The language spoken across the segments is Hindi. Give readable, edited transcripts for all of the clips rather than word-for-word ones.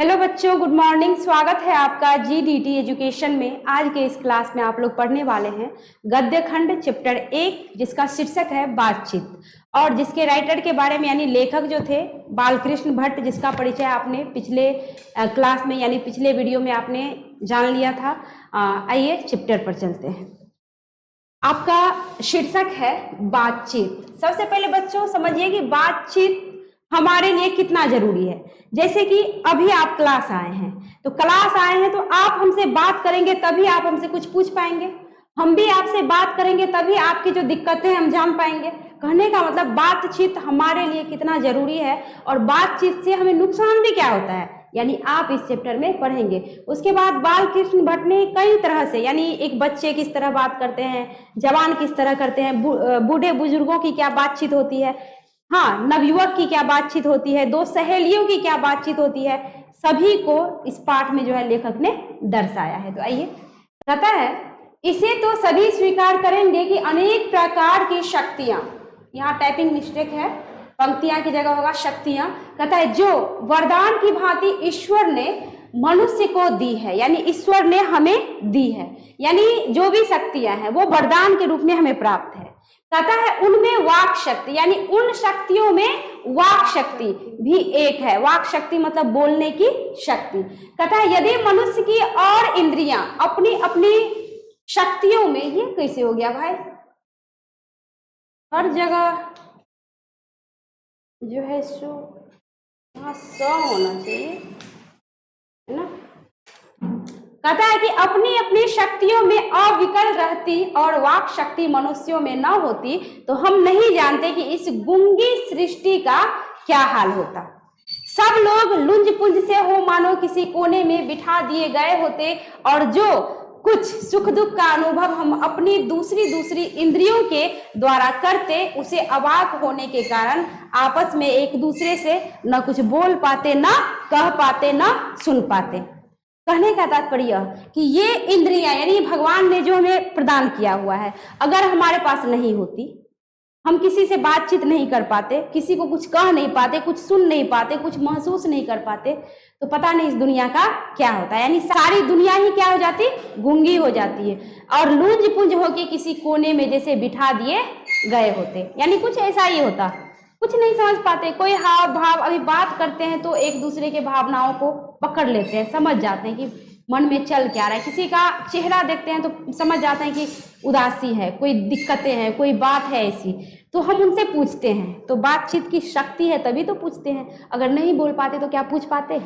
हेलो बच्चों, गुड मॉर्निंग। स्वागत है आपका जीडीटी एजुकेशन में। आज के इस क्लास में आप लोग पढ़ने वाले हैं गद्य खंड चैप्टर 1, जिसका शीर्षक है बातचीत, और जिसके राइटर के बारे में यानी लेखक जो थे बालकृष्ण भट्ट, जिसका परिचय आपने पिछले क्लास में यानी पिछले वीडियो में आपने जान लिया था। आइए चैप्टर पर चलते हैं। आपका शीर्षक है बातचीत। सबसे पहले बच्चों समझिए कि बातचीत हमारे लिए कितना जरूरी है। जैसे कि अभी आप क्लास आए हैं, तो क्लास आए हैं तो आप हमसे बात करेंगे तभी आप हमसे कुछ पूछ पाएंगे, हम भी आपसे बात करेंगे तभी आपकी जो दिक्कतें हैं हम जान पाएंगे। कहने का मतलब बातचीत हमारे लिए कितना जरूरी है, और बातचीत से हमें नुकसान भी क्या होता है, यानी आप इस चैप्टर में पढ़ेंगे। उसके बाद बालकृष्ण भट्ट ने कई तरह से, यानी एक बच्चे किस तरह बात करते हैं, जवान किस तरह करते हैं, बूढ़े बुजुर्गों की क्या बातचीत होती है, हाँ नवयुवक की क्या बातचीत होती है, दो सहेलियों की क्या बातचीत होती है, सभी को इस पाठ में जो है लेखक ने दर्शाया है। तो आइए, कहता है इसे तो सभी स्वीकार करेंगे कि अनेक प्रकार की शक्तियां, यहाँ टाइपिंग मिस्टेक है, पंक्तियां की जगह होगा शक्तियां। कहता है जो वरदान की भांति ईश्वर ने मनुष्य को दी है, यानी ईश्वर ने हमें दी है, यानी जो भी शक्तियां हैं वो वरदान के रूप में हमें प्राप्त है। कहता है उनमें वाक शक्ति, यानी उन शक्तियों में वाक शक्ति भी एक है। वाक शक्ति मतलब बोलने की शक्ति। कहता है यदि मनुष्य की और इंद्रियां अपनी अपनी शक्तियों में, ये कैसे हो गया भाई, हर जगह जो है सो यहाँ सौ होना चाहिए, है ना। कहता है कि अपनी अपनी शक्तियों में अविकल रहती और वाक शक्ति मनुष्यों में न होती तो हम नहीं जानते कि इस गूंगी सृष्टि का क्या हाल होता। सब लोग लुंज पुंज से हो मानो किसी कोने में बिठा दिए गए होते, और जो कुछ सुख दुख का अनुभव हम अपनी दूसरी इंद्रियों के द्वारा करते, उसे अवाक होने के कारण आपस में एक दूसरे से न कुछ बोल पाते, न कह पाते, न सुन पाते। कहने का तात्पर्य कि ये इंद्रियां यानी भगवान ने जो हमें प्रदान किया हुआ है, अगर हमारे पास नहीं होती, हम किसी से बातचीत नहीं कर पाते, किसी को कुछ कह नहीं पाते, कुछ सुन नहीं पाते, कुछ महसूस नहीं कर पाते, तो पता नहीं इस दुनिया का क्या होता है। यानी सारी दुनिया ही क्या हो जाती, गूंगी हो जाती है, और लूंज पुंज होके किसी कोने में जैसे बिठा दिए गए होते, यानी कुछ ऐसा ही होता, कुछ नहीं समझ पाते। कोई हाव भाव, अभी बात करते हैं तो एक दूसरे के भावनाओं को पकड़ लेते हैं, समझ जाते हैं कि मन में चल क्या रहा है। किसी का चेहरा देखते हैं तो समझ जाते हैं कि उदासी है, कोई दिक्कतें हैं, कोई बात है ऐसी, तो हम उनसे पूछते हैं। तो बातचीत की शक्ति है तभी तो पूछते हैं, अगर नहीं बोल पाते तो क्या पूछ पाते,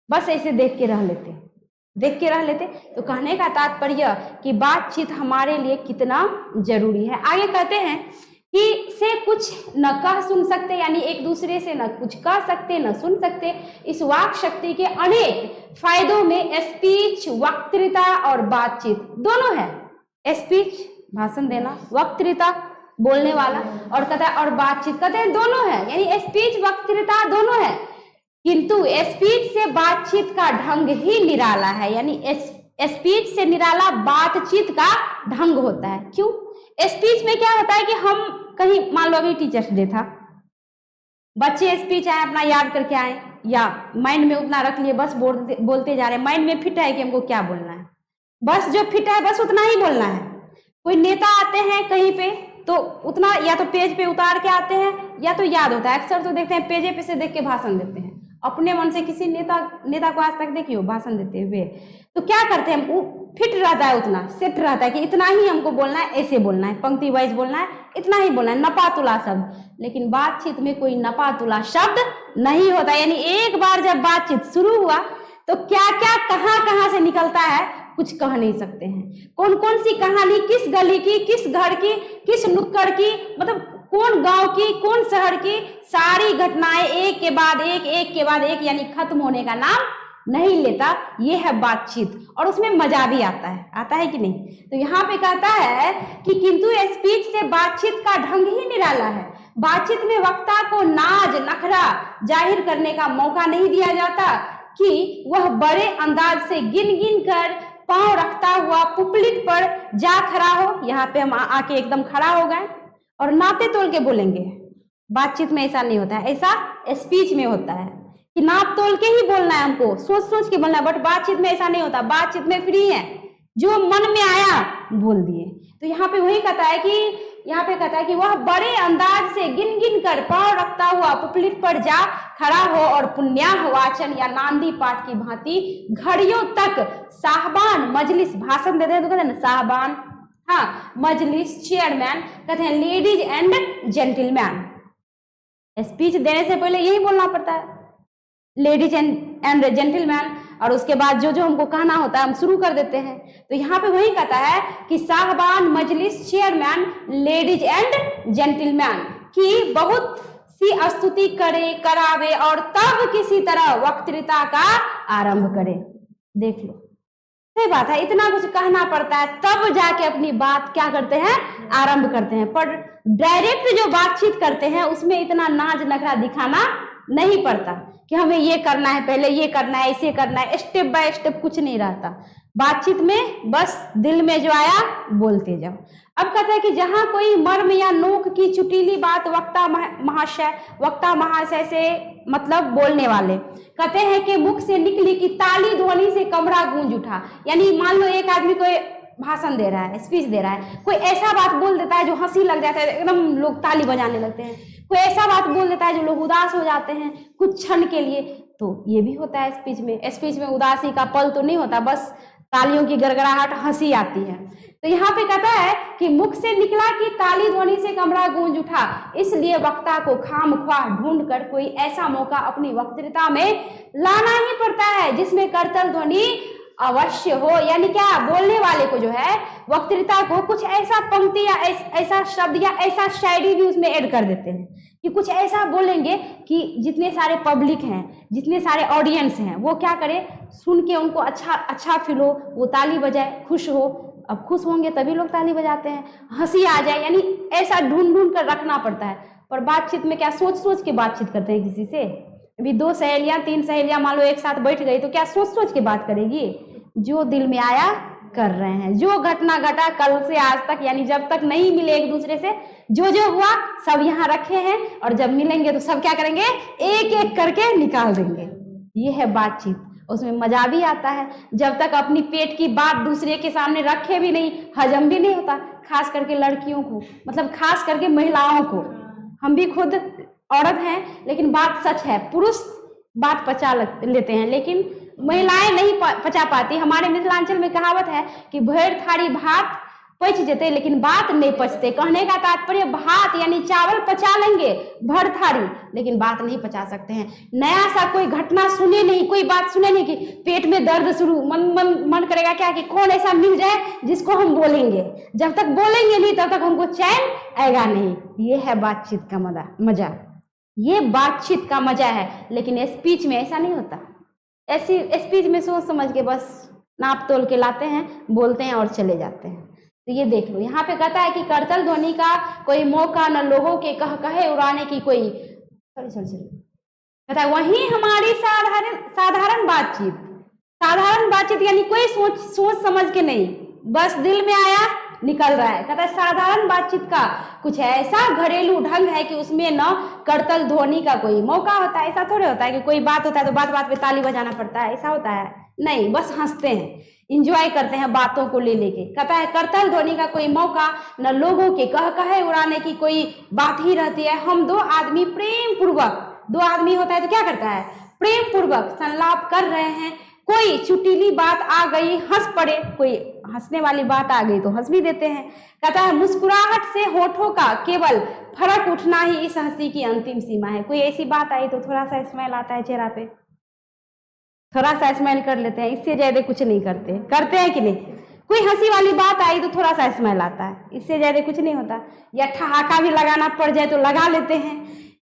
बस ऐसे देख के रह लेते। तो कहने का तात्पर्य कि बातचीत हमारे लिए कितना जरूरी है। आगे कहते हैं कि से कुछ न कह सुन सकते, यानी एक दूसरे से न कुछ कह सकते न सुन सकते। इस वाक शक्ति के अनेक फायदों में स्पीच, वक्तृता और बातचीत दोनों है। स्पीच भाषण देना, वक्तृता बोलने वाला, और कहता है और बातचीत, कहते हैं दोनों है, यानी स्पीच वक्तृता दोनों है। किंतु स्पीच से बातचीत का ढंग ही निराला है, यानी स्पीच से निराला बातचीत का ढंग होता है। क्यों? स्पीच में क्या होता है कि हम कहीं, मान लो अभी टीचर्स डे था, बच्चे स्पीच आए अपना याद करके आए, या माइंड में उतना रख लिए, बस बोलते जा रहे हैं, माइंड में फिट है कि हमको क्या बोलना है, बस जो फिट है बस उतना ही बोलना है। कोई नेता आते हैं कहीं पे तो उतना या तो पेज पे उतार के आते हैं या तो याद होता है। अक्सर तो देखते हैं पेजे पे से देख के भाषण देते हैं, अपने मन से किसी नेता को आज तक देखियो भाषण देते हुए, तो क्या करते हैं, वो फिट रहता है, उतना सेट रहता है कि इतना ही हमको बोलना है, ऐसे बोलना है, पंक्ति वाइज बोलना है, इतना ही बोलना है, नपातुला शब्द। लेकिन बातचीत में कोई नपातुला शब्द नहीं होता, यानी एक बार जब बातचीत शुरू हुआ तो क्या क्या कहां से निकलता है कुछ कह नहीं सकते हैं। कौन कौन सी कहानी किस गली की, किस घर की, किस नुक्कड़ की, मतलब कौन गांव की, कौन शहर की, सारी घटनाएं एक के बाद एक यानी खत्म होने का नाम नहीं लेता। ये है बातचीत, और उसमें मजा भी आता है कि नहीं। तो यहाँ पे कहता है कि किंतु स्पीच से बातचीत का ढंग ही निराला है। बातचीत में वक्ता को नाज नखरा जाहिर करने का मौका नहीं दिया जाता कि वह बड़े अंदाज से गिन गिन कर पांव रखता हुआ पुपलिट पर जा खड़ा हो। यहाँ पे हम आके एकदम खड़ा हो गए और नापे तोल के बोलेंगे। बातचीत में ऐसा नहीं होता है, ऐसा स्पीच में होता है कि कि नाप तोल के ही बोलना है, हमको सोच सोच के बोलना है। बट बातचीत में ऐसा नहीं होता, बातचीत में फ्री है, जो मन में आया बोल दिए। तो यहाँ पे वही कहता है कि वह बड़े अंदाज से गिन गिन कर पांव रखता हुआ पुपलिट पर जा खड़ा हो और पुण्याह वाचन या नांदी पाठ की भांति घड़ियों तक साहबान मजलिस भाषण देते हैं। तो कहते हैं ना साहबान, हाँ, मजलिस, चेयरमैन, कहते हैं लेडीज एंड जेंटलमैन। स्पीच देने से पहले यही बोलना पड़ता है, लेडीज एंड जेंटलमैन, और उसके बाद जो जो हमको कहना होता है हम शुरू कर देते हैं। तो यहाँ पे वही कहता है कि साहबान, मजलिस, चेयरमैन, लेडीज एंड जेंटलमैन की बहुत सी स्तुति करे करावे और तब किसी तरह वक्तृता का आरंभ करे। देख लो, सही बात है, इतना कुछ कहना पड़ता है तब जाके अपनी बात क्या करते हैं, आरंभ करते हैं। पर डायरेक्ट जो बातचीत करते हैं उसमें इतना नाज नखरा दिखाना नहीं पड़ता कि हमें ये करना है, पहले ये करना है, ऐसे करना है, स्टेप बाय स्टेप कुछ नहीं रहता। बातचीत में बस दिल में जो आया बोलते जाओ। अब कहते हैं कि जहां कोई मर्म या नोक की चुटीली बात वक्ता महाशय से मतलब बोलने वाले कहते हैं कि मुख से निकली कि ताली ध्वनि से कमरा गूंज उठा। यानी मान लो एक आदमी कोई भाषण दे रहा है, स्पीच दे रहा है, कोई ऐसा बात बोल देता है जो हंसी लग जाता है, एकदम लोग ताली बजाने लगते हैं। कोई ऐसा बात बोल देता है जो लोग उदास हो जाते हैं कुछ क्षण के लिए। तो ये भी होता है स्पीच में। स्पीच में उदासी का पल तो नहीं होता, बस तालियों की गड़गड़ाहट, हंसी आती है। तो यहाँ पे कहता है कि मुख से निकला कि ताली ध्वनि से कमरा गूंज उठा, इसलिए वक्ता को खामख्वाह ढूंढ कर कोई ऐसा मौका अपनी वक्तृता में लाना ही पड़ता है जिसमें करतल ध्वनि अवश्य हो। यानी क्या, बोलने वाले को जो है वक्तृता को कुछ ऐसा पंक्ति या ऐसा शब्द या ऐसा शायरी भी उसमें ऐड कर देते हैं कि कुछ ऐसा बोलेंगे कि जितने सारे पब्लिक हैं, जितने सारे ऑडियंस हैं, वो क्या करे, सुन के उनको अच्छा फील हो, वो ताली बजाए, खुश हो। अब खुश होंगे तभी लोग ताली बजाते हैं, हंसी आ जाए, यानी ऐसा ढूंढ ढूंढ कर रखना पड़ता है। पर बातचीत में क्या सोच सोच के बातचीत करते हैं किसी से। अभी 2 सहेलियां 3 सहेलियां मान लो एक साथ बैठ गई तो क्या सोच सोच के बात करेगी, जो दिल में आया कर रहे हैं। जो घटना घटा कल से आज तक, यानी जब तक नहीं मिले एक दूसरे से, जो जो हुआ सब यहाँ रखे हैं, और जब मिलेंगे तो सब क्या करेंगे, एक एक करके निकाल देंगे। ये है बातचीत, उसमें मजा भी आता है। जब तक अपनी पेट की बात दूसरे के सामने रखे भी नहीं, हजम भी नहीं होता। खास करके लड़कियों को, मतलब खास करके महिलाओं को, हम भी खुद औरत हैं, लेकिन बात सच है, पुरुष बात पचा लेते हैं लेकिन महिलाएं नहीं पचा पाती। हमारे मिथिलांचल में कहावत है कि भर थारी भात पच जेते लेकिन बात नहीं पचते। कहने का तात्पर्य भात यानी चावल पचा लेंगे भर थारी, लेकिन बात नहीं पचा सकते हैं। नया सा कोई घटना सुने नहीं, कोई बात सुने नहीं कि पेट में दर्द शुरू, मन करेगा क्या कि कौन ऐसा मिल जाए जिसको हम बोलेंगे। जब तक बोलेंगे नहीं तब तक हमको चैन आएगा नहीं। ये है बातचीत का मजा, ये बातचीत का मजा है। लेकिन स्पीच में ऐसा नहीं होता। ऐसी स्पीच में सोच समझ के बस नाप तोल के लाते हैं, बोलते हैं और चले जाते हैं। तो ये देख लो, यहाँ पे कहता है कि करतल ध्वनि का कोई मौका न लोगों के कहे उड़ाने की कोई कहता है वहीं हमारी साधारण बातचीत यानी कोई सोच समझ के नहीं, बस दिल में आया निकल रहा है। कहता है साधारण बातचीत का कुछ ऐसा घरेलू ढंग है कि उसमें न करतल ध्वनि का कोई मौका होता है। ऐसा थोड़े होता है कि कोई बात होता है तो बात बात पे ताली बजाना पड़ता है, ऐसा होता है नहीं। बस हंसते हैं, इंजॉय करते हैं बातों को ले लेके। कहता है करतल ध्वनि का कोई मौका न लोगों के कहे उड़ाने की कोई बात ही रहती है। हम 2 आदमी प्रेम पूर्वक, 2 आदमी होता है तो क्या करता है, प्रेम पूर्वक संलाप कर रहे हैं। कोई चुटीली बात आ गई हंस पड़े, कोई हंसने वाली बात आ गई तो हंस भी देते हैं। कहता है मुस्कुराहट से होठों का केवल फर्क उठना ही इस हंसी की अंतिम सीमा है। कोई ऐसी बात आई तो थोड़ा सा स्माइल आता है चेहरा पे, थोड़ा सा स्माइल कर लेते हैं, इससे ज्यादा कुछ नहीं करते हैं कि नहीं। कोई हंसी वाली बात आई तो थोड़ा सा स्माइल आता है, इससे ज्यादा कुछ नहीं होता। या ठहाका भी लगाना पड़ जाए तो लगा लेते हैं,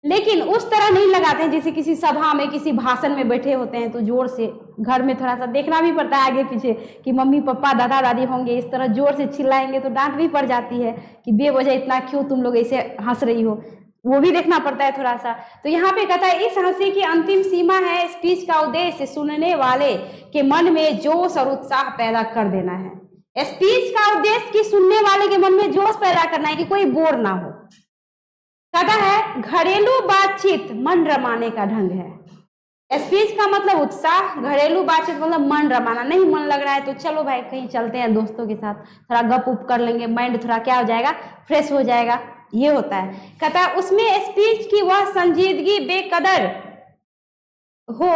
लेकिन उस तरह नहीं लगाते हैं जैसे किसी सभा में, किसी भाषण में बैठे होते हैं तो जोर से। घर में थोड़ा सा देखना भी पड़ता है आगे पीछे कि मम्मी पापा दादा दादी होंगे, इस तरह जोर से चिल्लाएंगे तो डांट भी पड़ जाती है कि बेवजह इतना क्यों तुम लोग ऐसे हंस रही हो, वो भी देखना पड़ता है थोड़ा सा। तो यहाँ पे कहता है इस हंसी की अंतिम सीमा है स्पीच का उद्देश्य सुनने वाले के मन में जोश और उत्साह पैदा कर देना है। स्पीच का उद्देश्य कि सुनने वाले के मन में जोश पैदा करना है कि कोई बोर ना हो। कहता है घरेलू बातचीत मन रमाने का ढंग है। स्पीच का मतलब उत्साह, घरेलू बातचीत मतलब मन रमाना। नहीं मन लग रहा है तो चलो भाई कहीं चलते हैं दोस्तों के साथ, थोड़ा गप उप कर लेंगे, माइंड थोड़ा क्या हो जाएगा, फ्रेश हो जाएगा, ये होता है। कहता है उसमें स्पीच की वह संजीदगी बेकदर हो,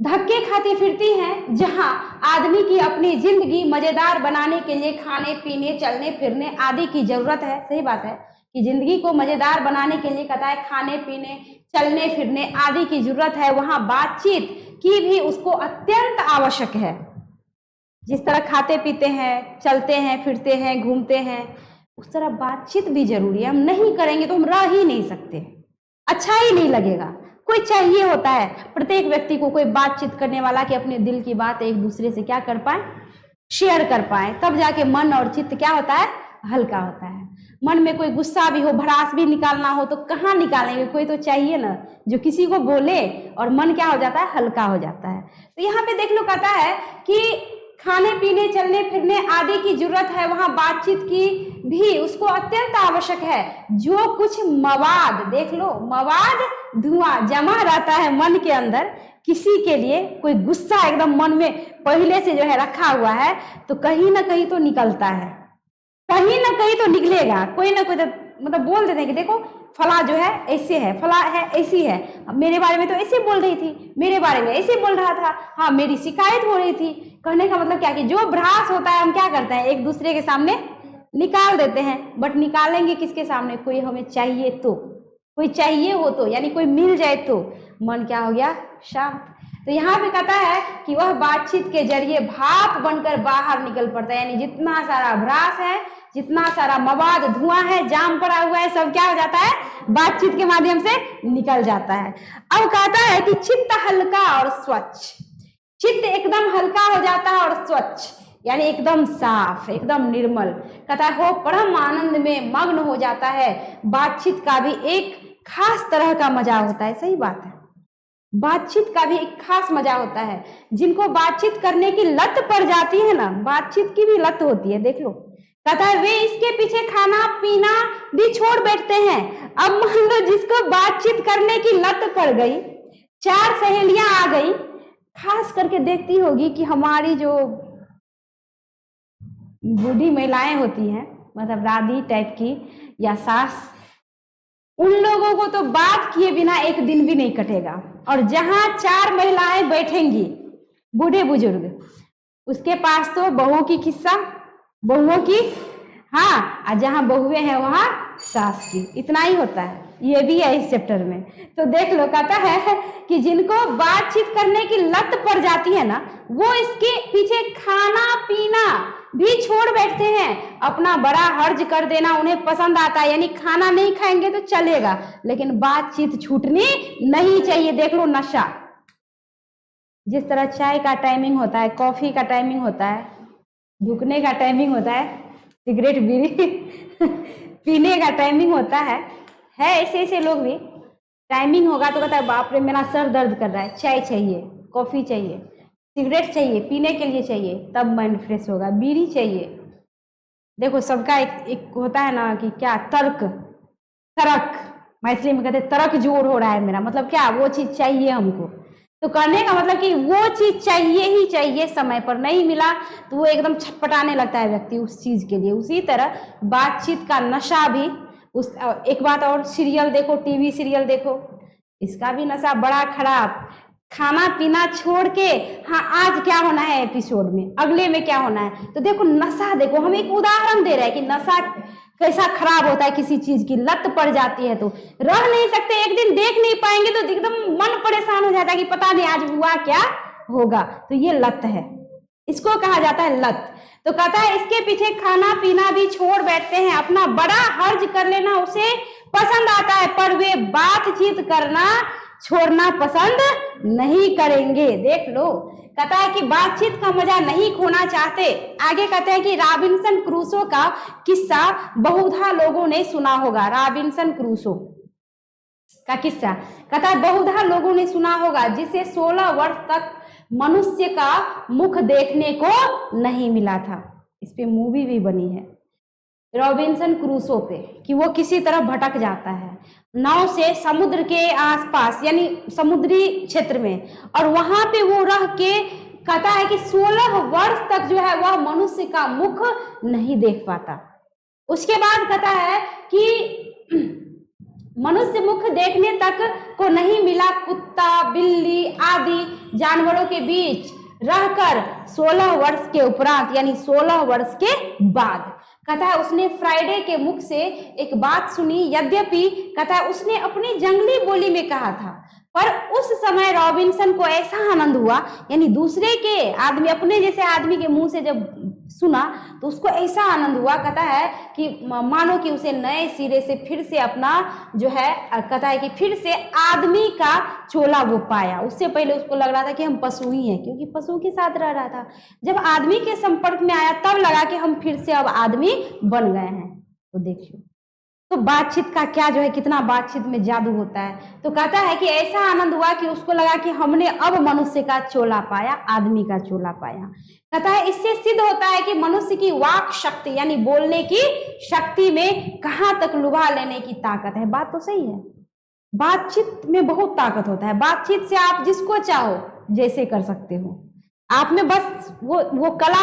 धक्के खाती फिरती हैं, जहां आदमी की अपनी जिंदगी मजेदार बनाने के लिए खाने पीने चलने फिरने आदि की जरूरत है। सही बात है कि जिंदगी को मजेदार बनाने के लिए कहता है खाने पीने चलने फिरने आदि की जरूरत है, वहां बातचीत की भी उसको अत्यंत आवश्यक है। जिस तरह खाते पीते हैं, चलते हैं, फिरते हैं, घूमते हैं, उस तरह बातचीत भी जरूरी है। हम नहीं करेंगे तो हम रह ही नहीं सकते, अच्छा ही नहीं लगेगा। कोई चाहिए होता है प्रत्येक व्यक्ति को कोई बातचीत करने वाला कि अपने दिल की बात एक दूसरे से क्या कर पाए, शेयर कर पाए, तब जाके मन और चित्त क्या होता है, हल्का होता है। मन में कोई गुस्सा भी हो, भड़ास भी निकालना हो तो कहाँ निकालेंगे, कोई तो चाहिए ना जो किसी को बोले, और मन क्या हो जाता है, हल्का हो जाता है। तो यहाँ पे देख लो कहता है कि खाने पीने चलने फिरने आदि की जरूरत है, वहां बातचीत की भी उसको अत्यंत आवश्यक है। जो कुछ मवाद, देख लो मवाद धुआं जमा रहता है मन के अंदर, किसी के लिए कोई गुस्सा एकदम मन में पहले से जो है रखा हुआ है, तो कहीं ना कहीं तो निकलता है, कहीं ना कहीं तो निकलेगा। कोई ना कोई तो मतलब बोल देते हैं कि देखो फला जो है ऐसे है, फला है ऐसी है, मेरे बारे में तो ऐसे बोल रही थी, मेरे बारे में ऐसे बोल रहा था, हाँ मेरी शिकायत हो रही थी। कहने का मतलब क्या कि जो भ्रास होता है हम क्या करते हैं, एक दूसरे के सामने निकाल देते हैं। बट निकालेंगे किसके सामने, कोई हमें चाहिए तो, कोई चाहिए हो तो, यानी कोई मिल जाए तो मन क्या हो गया, शांत। तो यहाँ पे कहता है कि वह बातचीत के जरिए भाप बनकर बाहर निकल पड़ता है, यानी जितना सारा भ्रास है, जितना सारा मवाद धुआं है, जाम पड़ा हुआ है, सब क्या हो जाता है, बातचीत के माध्यम से निकल जाता है। अब कहता है कि चित्त हल्का और स्वच्छ, चित्त एकदम हल्का हो जाता है और स्वच्छ यानी एकदम साफ, एकदम निर्मल। कहता है हो परम आनंद में मग्न हो जाता है। बातचीत का भी एक खास तरह का मजा होता है। सही बात है, बातचीत का भी एक खास मजा होता है। जिनको बातचीत करने की लत पड़ जाती है ना, बातचीत की भी लत होती है, देख लो। कहता है वे इसके पीछे खाना पीना भी छोड़ बैठते हैं। अब मान लो जिसको बातचीत करने की लत पड़ गई, चार सहेलियां आ गई, खास करके देखती होगी कि हमारी जो बूढ़ी महिलाएं होती हैं, मतलब दादी टाइप की या सास, उन लोगों को तो बात किए बिना एक दिन भी नहीं कटेगा। और जहां चार महिलाएं बैठेंगी बूढ़े बुजुर्ग, उसके पास तो बहू की किस्सा, बहुओं की, हाँ, और जहां बहुएं हैं वहां सास की, इतना ही होता है। ये भी है इस चैप्टर में। तो देख लो कहता है कि जिनको बातचीत करने की लत पड़ जाती है ना, वो इसके पीछे खाना पीना भी छोड़ बैठते हैं। अपना बड़ा हर्ज कर देना उन्हें पसंद आता है, यानी खाना नहीं खाएंगे तो चलेगा, लेकिन बातचीत छूटनी नहीं चाहिए। देख लो नशा, जिस तरह चाय का टाइमिंग होता है, कॉफी का टाइमिंग होता है, झुकने का टाइमिंग होता है, सिगरेट बीड़ी पीने का टाइमिंग होता है ऐसे ऐसे लोग भी टाइमिंग होगा तो कहता है बाप रे मेरा सर दर्द कर रहा है, चाय चाहिए, कॉफी चाहिए, सिगरेट चाहिए, पीने के लिए चाहिए, तब माइंड फ्रेश होगा, बीड़ी चाहिए। देखो सबका एक होता है ना कि क्या, तर्क, तर्क, मैथिली में कहते तर्क जोड़ हो रहा है मेरा, मतलब क्या, वो चीज चाहिए हमको। तो कहने का मतलब कि वो चीज चाहिए ही चाहिए, समय पर नहीं मिला तो वो एकदम छटपटाने लगता है व्यक्ति उस चीज के लिए। उसी तरह बातचीत का नशा भी उस, एक बात और, सीरियल देखो, टीवी सीरियल देखो, इसका भी नशा बड़ा खराब। खाना पीना छोड़ के, हाँ आज क्या होना है एपिसोड में, अगले में क्या होना है, तो देखो नशा, देखो हम एक उदाहरण दे रहे हैं कि नशा कैसा खराब होता है। किसी चीज की लत पड़ जाती है तो रह नहीं सकते, एक दिन देख नहीं पाएंगे तो एकदम मन परेशान हो जाता है कि पता नहीं आज हुआ क्या होगा। तो ये लत है, इसको कहा जाता है लत। तो कहता है इसके पीछे खाना पीना भी छोड़ बैठते हैं, अपना बड़ा हर्ज कर लेना उसे पसंद आता है, पर वे बातचीत करना छोड़ना पसंद नहीं करेंगे। देख लो, कहता है कि बातचीत का मजा नहीं खोना चाहते। आगे कहते हैं कि रॉबिन्सन क्रूसो का किस्सा बहुधा लोगों ने सुना होगा। रॉबिन्सन क्रूसो का किस्सा कहता है बहुधा लोगों ने सुना होगा, जिसे 16 वर्ष तक मनुष्य का मुख देखने को नहीं मिला था। इस पे मूवी भी बनी है। रॉबिन्सन क्रूसो पे कि वो किसी तरह भटक जाता है नाव से समुद्र के आसपास यानी समुद्री क्षेत्र में, और वहां पे वो रह के कहता है कि 16 वर्ष तक जो है वह मनुष्य का मुख नहीं देख पाता। उसके बाद कहता है कि मनुष्य मुख देखने तक को नहीं मिला, कुत्ता बिल्ली आदि जानवरों के बीच रहकर 16 वर्ष के उपरांत यानी 16 वर्ष के बाद कहता है उसने फ्राइडे के मुख से एक बात सुनी, यद्यपि कहता है उसने अपनी जंगली बोली में कहा था, पर उस समय रॉबिन्सन को ऐसा आनंद हुआ, यानी दूसरे के आदमी अपने जैसे आदमी के मुंह से जब सुना तो उसको ऐसा आनंद हुआ, कहता है कि मानो कि उसे नए सिरे से फिर से अपना जो है कहता है कि फिर से आदमी का चोला वो पाया। उससे पहले उसको लग रहा था कि हम पशु ही हैं, क्योंकि पशु के साथ रह रहा था। जब आदमी के संपर्क में आया तब लगा कि हम फिर से अब आदमी बन गए हैं। तो देखिए तो बातचीत का क्या जो है कितना बातचीत में जादू होता है। तो कहता है कि ऐसा आनंद हुआ कि उसको लगा कि हमने अब मनुष्य का चोला पाया, आदमी का चोला पाया। कहता है इससे सिद्ध होता है कि मनुष्य की वाक शक्ति यानी बोलने की शक्ति में कहां तक लुभा लेने की ताकत है। बात तो सही है, बातचीत में बहुत ताकत होता है। बातचीत से आप जिसको चाहो जैसे कर सकते हो, आप में बस वो कला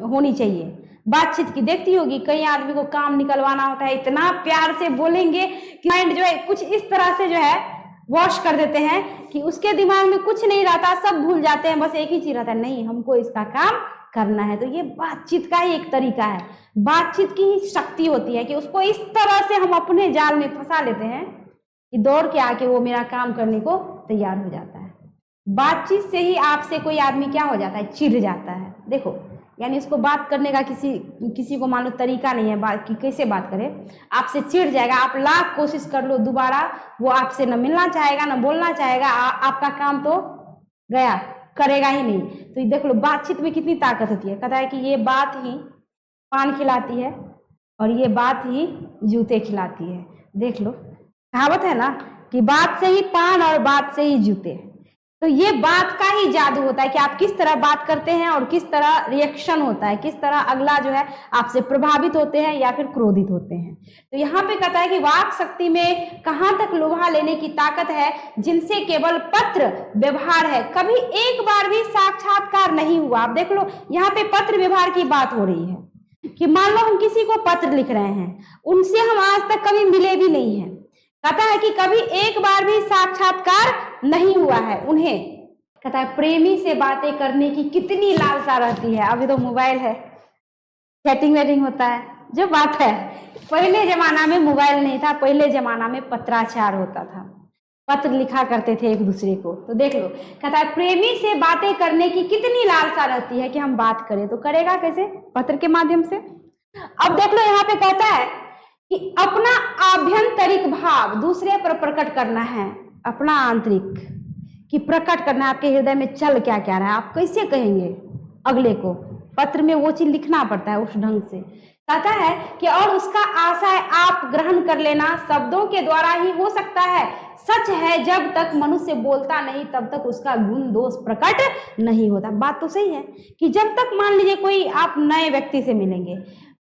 होनी चाहिए बातचीत की। देखती होगी कई आदमी को काम निकलवाना होता है, इतना प्यार से बोलेंगे कि माइंड जो है कुछ इस तरह से जो है वॉश कर देते हैं कि उसके दिमाग में कुछ नहीं रहता, सब भूल जाते हैं, बस एक ही चीज रहता है, नहीं हमको इसका काम करना है। तो ये बातचीत का ही एक तरीका है, बातचीत की ही शक्ति होती है कि उसको इस तरह से हम अपने जाल में फंसा लेते हैं कि दौड़ के आके वो मेरा काम करने को तैयार हो जाता है। बातचीत से ही आपसे कोई आदमी क्या हो जाता है, चिढ़ जाता है। देखो यानी उसको बात करने का किसी को मान लो तरीका नहीं है बात कि कैसे बात करे, आपसे चिढ़ जाएगा। आप लाख कोशिश कर लो दोबारा वो आपसे न मिलना चाहेगा न बोलना चाहेगा, आपका काम तो गया, करेगा ही नहीं। तो देख लो बातचीत में कितनी ताकत होती है। कहता है कि ये बात ही पान खिलाती है और ये बात ही जूते खिलाती है। देख लो कहावत है ना कि बात से ही पान और बात से ही जूते। तो ये बात का ही जादू होता है कि आप किस तरह बात करते हैं और किस तरह रिएक्शन होता है, किस तरह अगला जो है आपसे प्रभावित होते हैं या फिर क्रोधित होते हैं। तो यहाँ पे कहता है कि वाक शक्ति में कहां तक लुभा लेने की ताकत है, जिनसे केवल पत्र व्यवहार है, कभी एक बार भी साक्षात्कार नहीं हुआ। आप देख लो यहाँ पे पत्र व्यवहार की बात हो रही है कि मान लो हम किसी को पत्र लिख रहे हैं, उनसे हम आज तक कभी मिले भी नहीं है। कहता है कि कभी एक बार भी साक्षात्कार नहीं हुआ है उन्हें। कहता है प्रेमी से बातें करने की कितनी लालसा रहती है। अभी तो मोबाइल है, चैटिंग वेटिंग होता है, जो बात है। पहले जमाना में मोबाइल नहीं था, पहले जमाना में पत्राचार होता था, पत्र लिखा करते थे एक दूसरे को। तो देख लो कहता है प्रेमी से बातें करने की कितनी लालसा रहती है कि हम बात करें, तो करेगा कैसे, पत्र के माध्यम से। अब देख लो यहाँ पे कहता है कि अपना आभ्यंतरिक भाव दूसरे पर प्रकट करना है, अपना आंतरिक कि प्रकट करना है, आपके हृदय में चल क्या क्या रहा है, आप कैसे कहेंगे अगले को। पत्र में वो चीज लिखना पड़ता है उस ढंग से। कहता है कि और उसका आशय आप ग्रहण कर लेना शब्दों के द्वारा ही हो सकता है। सच है जब तक मनुष्य बोलता नहीं तब तक उसका गुण दोष प्रकट नहीं होता। बात तो सही है कि जब तक मान लीजिए कोई आप नए व्यक्ति से मिलेंगे,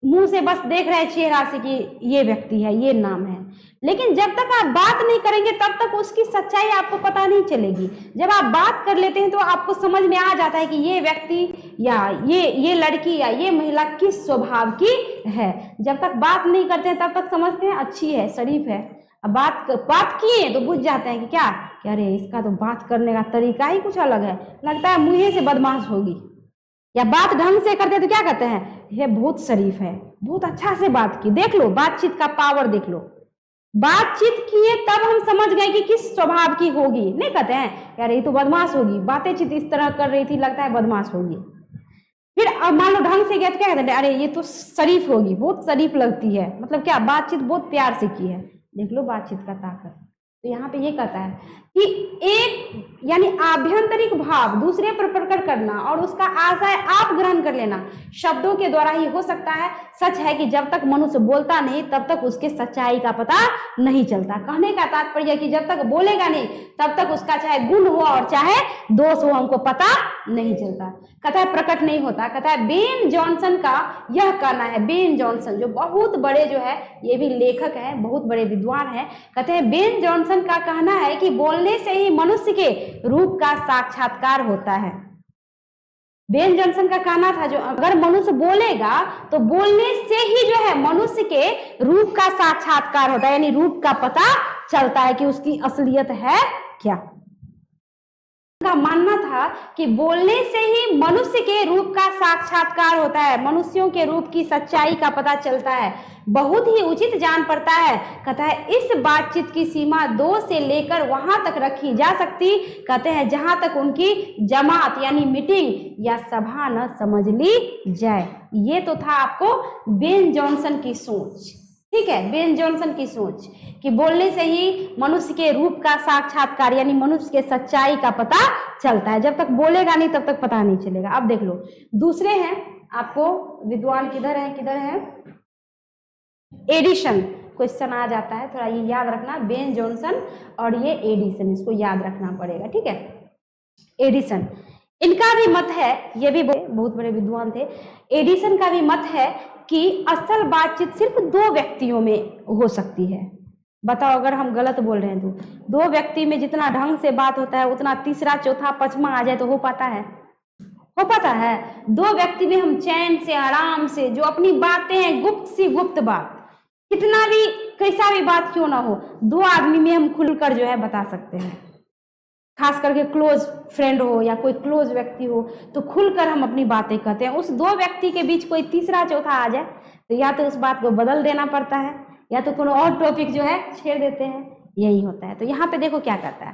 मुंह से बस देख रहे चेहरा से कि ये व्यक्ति है, ये नाम है, लेकिन जब तक आप बात नहीं करेंगे तब तक उसकी सच्चाई आपको पता नहीं चलेगी। जब आप बात कर लेते हैं तो आपको समझ में आ जाता है कि ये व्यक्ति या ये लड़की या ये महिला किस स्वभाव की है। जब तक बात नहीं करते हैं तब तक समझते हैं अच्छी है, शरीफ है। अब बात किए तो बुझ जाते हैं कि क्या कि अरे इसका तो बात करने का तरीका ही कुछ अलग है, लगता है मुंह से बदमाश होगी। या बात ढंग से करते तो क्या कहते हैं, ये बहुत शरीफ है, बहुत अच्छा से बात की। देख लो बातचीत का पावर, देख लो बातचीत किए तब हम समझ गए कि किस स्वभाव की होगी। नहीं कहते हैं यार ये तो बदमाश होगी, बातें चित इस तरह कर रही थी, लगता है बदमाश होगी। फिर अब मान लो ढंग से क्या कहते हैं, अरे ये तो शरीफ होगी, बहुत शरीफ लगती है, मतलब क्या बातचीत बहुत प्यार से की है। देख लो बातचीत का ताकत। तो यहाँ पे ये कहता है कि एक यानी आभ्यंतरिक भाव दूसरे पर प्रकट करना और उसका आशय आप ग्रहण कर लेना शब्दों के द्वारा ही हो सकता है। सच है कि जब तक मनुष्य बोलता नहीं तब तक उसके सच्चाई का पता नहीं चलता। कहने का तात्पर्य कि जब तक बोलेगा नहीं तब तक उसका चाहे गुण हो और चाहे दोष हो हमको पता नहीं चलता। कहता है प्रकट नहीं होता। कहता है बेन जॉनसन का यह कहना है, बेन जॉनसन जो बहुत बड़े जो है ये भी लेखक है, बहुत बड़े विद्वान है। कहते हैं बेन जॉनसन का कहना है कि बोलने से ही मनुष्य के रूप का साक्षात्कार होता है। बेन जॉनसन का कहना था जो अगर मनुष्य बोलेगा तो बोलने से ही जो है मनुष्य के रूप का साक्षात्कार होता है, यानी रूप का पता चलता है कि उसकी असलियत है क्या। का मानना था कि बोलने से ही मनुष्य के रूप का साक्षात्कार होता है, मनुष्यों के रूप की सच्चाई का पता चलता है, बहुत ही उचित जान पड़ता है। कहता है इस बातचीत की सीमा 2 से लेकर वहां तक रखी जा सकती, कहते हैं जहां तक उनकी जमात यानी मीटिंग या सभा न समझ ली जाए। ये तो था आपको बेन जॉनसन की सोच, ठीक है, बेन जॉनसन की सोच कि बोलने से ही मनुष्य के रूप का साक्षात्कार यानी मनुष्य के सच्चाई का पता चलता है, जब तक बोलेगा नहीं तब तक पता नहीं चलेगा। अब देख लो दूसरे हैं आपको विद्वान किधर है एडिसन। क्वेश्चन आ जाता है, थोड़ा ये याद रखना, बेन जॉनसन और ये एडिसन, इसको याद रखना पड़ेगा, ठीक है। एडिसन इनका भी मत है, ये भी बहुत बड़े विद्वान थे। एडिसन का भी मत है कि असल बातचीत सिर्फ 2 व्यक्तियों में हो सकती है। बताओ अगर हम गलत बोल रहे हैं तो 2 व्यक्ति में जितना ढंग से बात होता है उतना तीसरा चौथा पांचवा आ जाए तो हो पाता है? हो पाता है? 2 व्यक्ति में हम चैन से आराम से जो अपनी बातें हैं गुप्त सी गुप्त बात, कितना भी कैसा भी बात क्यों ना हो, 2 आदमी में हम खुलकर जो है बता सकते हैं। खास करके क्लोज फ्रेंड हो या कोई क्लोज व्यक्ति हो तो खुलकर हम अपनी बातें कहते हैं। उस 2 व्यक्ति के बीच कोई तीसरा चौथा आ जाए तो या तो उस बात को बदल देना पड़ता है या तो कोनो और टॉपिक जो है छेड़ देते हैं, यही होता है। तो यहाँ पे देखो क्या कहता है,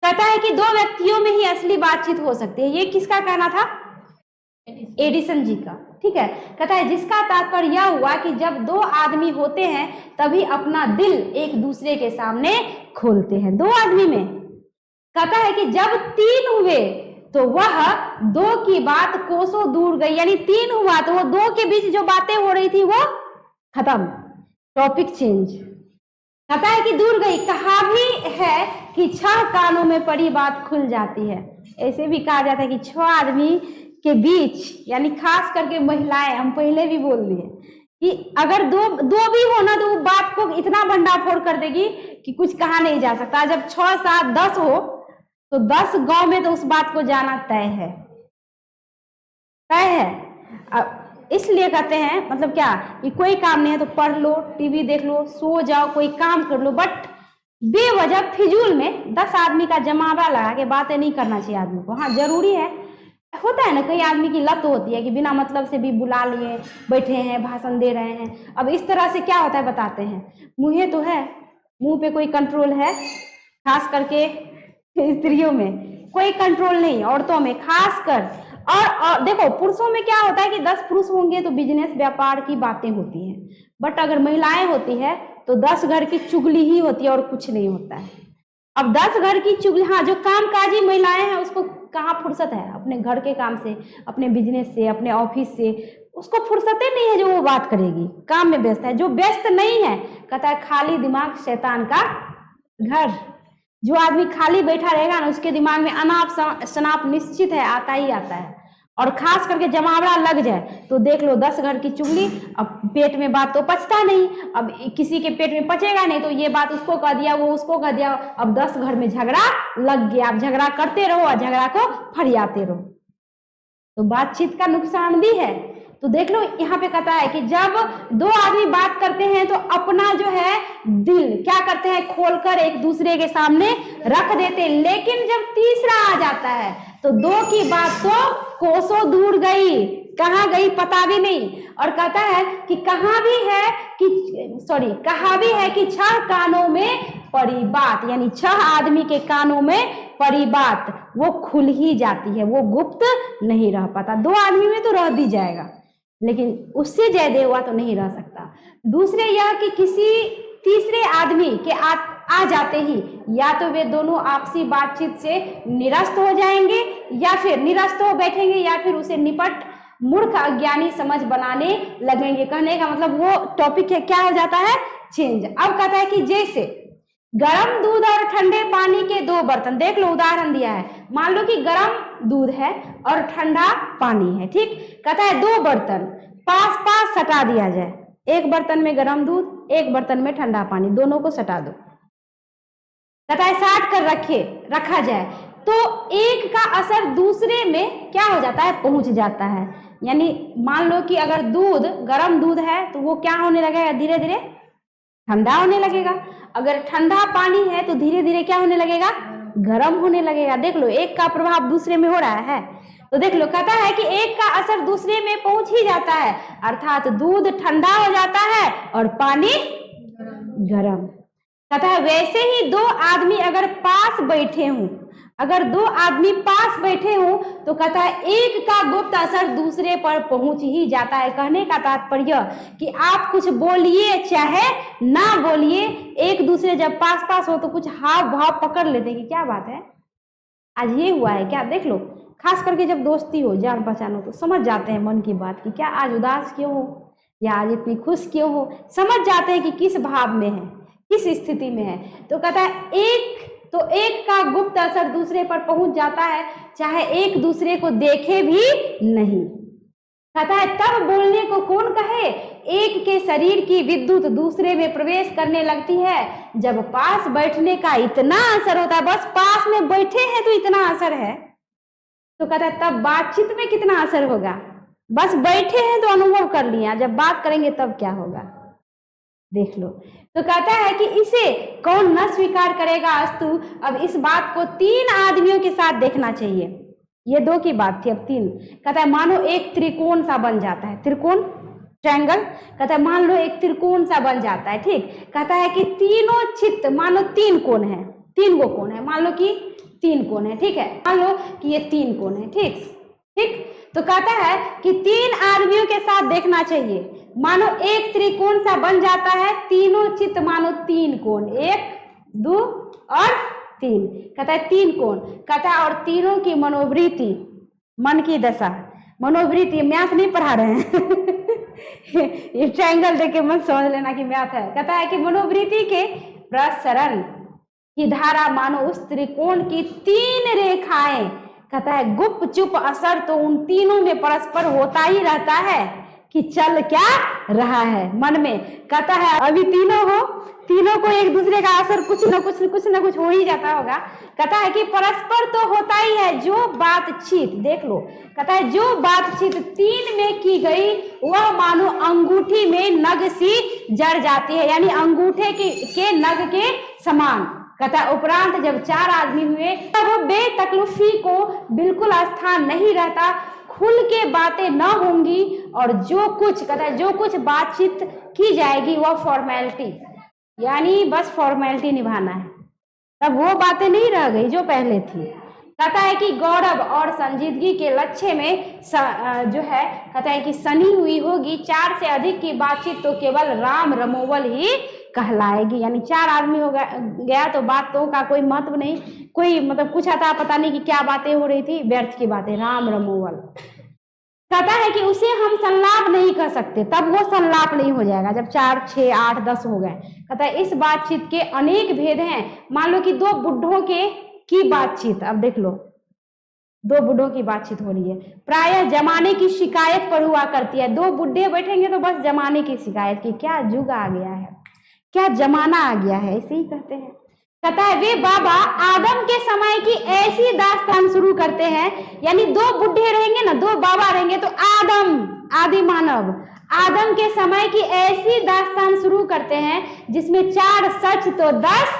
कहता है कि 2 व्यक्तियों में ही असली बातचीत हो सकती है। ये किसका कहना था? एडिसन जी का, ठीक है। कहता है जिसका तात्पर्य यह हुआ कि जब 2 आदमी होते हैं तभी अपना दिल एक दूसरे के सामने खोलते हैं। 2 आदमी में कहता है कि जब 3 हुए तो वह 2 की बात कोसों दूर गई, यानी 3 हुआ तो वो 2 के बीच जो बातें हो रही थी वो खत्म, टॉपिक चेंज। कहता है कि दूर गई। कहा भी है कि 6 कानों में पड़ी बात खुल जाती है। ऐसे भी कहा जाता है कि 6 आदमी के बीच यानी खास करके महिलाएं, हम पहले भी बोल दिए कि अगर दो भी हो ना तो वो बात को इतना भंडाफोड़ कर देगी कि कुछ कहा नहीं जा सकता। जब 6, 7, 10 हो तो 10 गांव में तो उस बात को जाना तय है, तय है। इसलिए कहते हैं मतलब क्या कि कोई काम नहीं है तो पढ़ लो, टीवी देख लो, सो जाओ, कोई काम कर लो, बट बेवजह फिजूल में 10 आदमी का जमावड़ा लगा के बातें नहीं करना चाहिए आदमी को। हाँ जरूरी है, होता है ना, कई आदमी की लत होती है कि बिना मतलब से भी बुला लिए, बैठे हैं, भाषण दे रहे हैं। अब इस तरह से क्या होता है बताते हैं, मुँह तो है, मुंह पे कोई कंट्रोल है? खास करके स्त्रियों में कोई कंट्रोल नहीं, औरतों में खास कर। और देखो पुरुषों में क्या होता है कि 10 पुरुष होंगे तो बिजनेस व्यापार की बातें होती हैं, बट अगर महिलाएं होती है तो 10 घर की चुगली ही होती है और कुछ नहीं होता है। अब 10 घर की चुगली, हाँ जो कामकाजी महिलाएं हैं उसको कहाँ फुर्सत है अपने घर के काम से, अपने बिजनेस से, अपने ऑफिस से, उसको फुर्सतें नहीं है जो वो बात करेगी, काम में व्यस्त है। जो व्यस्त नहीं है कहता है खाली दिमाग शैतान का घर। जो आदमी खाली बैठा रहेगा ना उसके दिमाग में अनाप शनाप निश्चित है आता ही आता है। और खास करके जमावड़ा लग जाए तो देख लो 10 घर की चुगली। अब पेट में बात तो पचता नहीं, अब किसी के पेट में पचेगा नहीं तो ये बात उसको कह दिया, वो उसको कह दिया, अब 10 घर में झगड़ा लग गया। अब झगड़ा करते रहो और झगड़ा को फरियाते रहो, तो बातचीत का नुकसान भी है। तो देख लो यहाँ पे कहता है कि जब 2 आदमी बात करते हैं तो अपना जो है दिल क्या करते हैं, खोलकर एक दूसरे के सामने रख देते हैं। लेकिन जब तीसरा आ जाता है तो 2 की बात तो कोसों दूर गई, कहाँ गई पता भी नहीं। और कहता है कि कहा भी है कि 6 कानों में पड़ी बात, यानी 6 आदमी के कानों में पड़ी बात वो खुल ही जाती है, वो गुप्त नहीं रह पाता। 2 आदमी में तो रह भी जाएगा लेकिन उससे ज्यादा हुआ तो नहीं रह सकता। दूसरे यह कि किसी तीसरे आदमी के आ जाते ही या तो वे दोनों आपसी बातचीत से निरस्त हो जाएंगे या फिर निरस्त हो बैठेंगे या फिर उसे निपट मूर्ख अज्ञानी समझ बनाने लगेंगे। कहने का मतलब वो टॉपिक क्या हो जाता है, चेंज। अब कहता है कि जैसे गर्म दूध और ठंडे पानी के दो बर्तन, देख लो उदाहरण दिया है, मान लो कि गर्म दूध है और ठंडा पानी है, ठीक। कहता है दो बर्तन पास पास सटा दिया जाए, एक बर्तन में गर्म दूध एक बर्तन में ठंडा पानी, दोनों को सटा दो। कहता है साट कर रखा जाए तो एक का असर दूसरे में क्या हो जाता है, पहुंच जाता है। यानी मान लो कि अगर दूध गर्म दूध है तो वो क्या होने लगेगा, धीरे धीरे ठंडा होने लगेगा। अगर ठंडा पानी है तो धीरे धीरे क्या होने लगेगा, गर्म होने लगेगा। देख लो एक का प्रभाव दूसरे में हो रहा है। तो देख लो कहता है कि एक का असर दूसरे में पहुंच ही जाता है, अर्थात दूध ठंडा हो जाता है और पानी गर्म। कहता है वैसे ही दो आदमी अगर पास बैठे हों, अगर दो आदमी पास बैठे हों तो कहता है एक का गुप्त असर दूसरे पर पहुंच ही जाता है। कहने का तात्पर्य कि आप कुछ बोलिए चाहे ना बोलिए, एक दूसरे जब पास पास हो तो कुछ हाव भाव पकड़ लेते हैं कि क्या बात है, आज ये हुआ है क्या। देख लो खास करके जब दोस्ती हो, जान पहचान हो, तो समझ जाते हैं मन की बात कि क्या आज उदास क्यों हो या आज इतनी खुश क्यों हो, समझ जाते हैं कि किस भाव में है, किस स्थिति में है। तो कहता है एक का गुप्त असर दूसरे पर पहुंच जाता है, चाहे एक दूसरे को देखे भी नहीं। कहता है तब बोलने को कौन कहे, एक के शरीर की विद्युत दूसरे में प्रवेश करने लगती है जब पास बैठने का इतना असर होता है, बस पास में बैठे हैं तो इतना असर है। तो कहता है तब बातचीत में कितना असर होगा, बस बैठे हैं तो अनुभव कर लिया, जब बात करेंगे तब क्या होगा, देख लो। तो कहता है कि इसे कौन न स्वीकार करेगा अस्तु। अब इस बात को तीन आदमियों के साथ देखना चाहिए, ये दो की बात थी, अब तीन। कहता है मानो एक त्रिकोण सा बन जाता है, त्रिकोण ट्रायंगल। कहता है मान लो एक त्रिकोण सा बन जाता है, ठीक। कहता है कि तीनों चित्त, मानो तीन कोण है, तीन गो कोण है, मान लो कि तीन कोण है, ठीक है, मान लो कि ये तीन कोण है, ठीक ठीक। तो कहता है कि तीन आदमियों के साथ देखना चाहिए, मानो एक त्रिकोण सा बन जाता है, तीनों चित्त मानो तीन कोण, एक दो और तीन। कहता है तीन कोण, कहता है और तीनों की मनोवृत्ति, मन की दशा, मनोवृत्ति, मैथ नहीं पढ़ा रहे हैं ये ट्रायंगल देख के मत समझ लेना कि मैथ है। कहता है कि मनोवृत्ति के प्रसरण की धारा मानो उस त्रिकोण की तीन रेखाएं। कहता है गुप्त चुप असर तो उन तीनों में परस्पर होता ही रहता है कि चल क्या रहा है मन में। कहता है अभी तीनों हो, तीनों को एक दूसरे का असर कुछ न कुछ हो ही जाता होगा। कहता है कि परस्पर तो होता ही है, जो बातचीत, देख लो, कहता है जो बातचीत तीन में की गई वह मानो अंगूठी में नग सी जड़ जाती है, यानी अंगूठे के नग के समान। कहता है उपरांत जब चार आदमी हुए तब बेतकल्लुफी को बिल्कुल स्थान नहीं रहता, खुल के बातें न होंगी और जो कुछ, कहता है जो कुछ बातचीत की जाएगी वह फॉर्मेलिटी, यानी बस फॉर्मेलिटी निभाना है, तब वो बातें नहीं रह गई जो पहले थी। कहता है कि गौरव और संजीदगी के लक्ष्य में जो है, कहता है कि सनी हुई होगी, चार से अधिक की बातचीत तो केवल राम रमोवल ही कहलाएगी। यानी चार आदमी हो गया तो बातों का कोई महत्व नहीं, कोई मतलब कुछ आता पता नहीं कि क्या बातें हो रही थी, व्यर्थ की बातें, राम रमोवल। कहता है कि उसे हम संलाप नहीं कर सकते, तब वो संलाप नहीं हो जाएगा जब 4, 6, 8, 10 हो गए। कहता है इस बातचीत के अनेक भेद हैं। मान लो कि दो बुढ़ों की बातचीत, अब देख लो दो बुढ़ों की बातचीत हो रही है, प्रायः जमाने की शिकायत पर हुआ करती है। दो बुढ़े बैठेंगे तो बस जमाने की शिकायत की, क्या युग आ गया है, क्या जमाना आ गया है, ऐसे ही कहते हैं। कहता है वे बाबा आदम के समय की ऐसी दास्तान शुरू करते हैं, यानी दो बुढ़े रहेंगे ना, दो बाबा रहेंगे तो आदम, आदि मानव, आदम के समय की ऐसी दास्तान शुरू करते हैं जिसमें 4 सच तो 10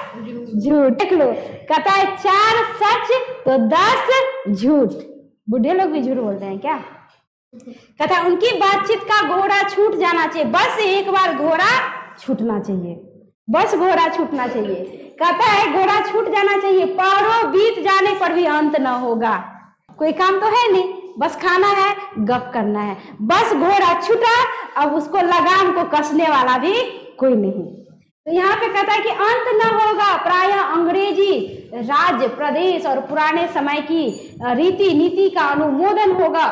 झूठ। देख लो, कहता है 4 सच तो 10 झूठ। बुढ़े लोग भी झूठ बोलते हैं क्या? कहता है उनकी बातचीत का घोड़ा छूट जाना चाहिए, बस एक बार घोड़ा छूटना चाहिए, बस घोड़ा छूटना चाहिए। कहता है घोड़ा छूट जाना चाहिए, पौरों बीत जाने पर भी अंत न होगा। कोई काम तो है नहीं, बस खाना है, गप करना है, बस घोड़ा छूटा, अब उसको लगाम को कसने वाला भी कोई नहीं। तो यहाँ पे कहता है कि अंत न होगा, प्रायः अंग्रेजी राज्य प्रदेश और पुराने समय की रीति नीति का अनुमोदन होगा,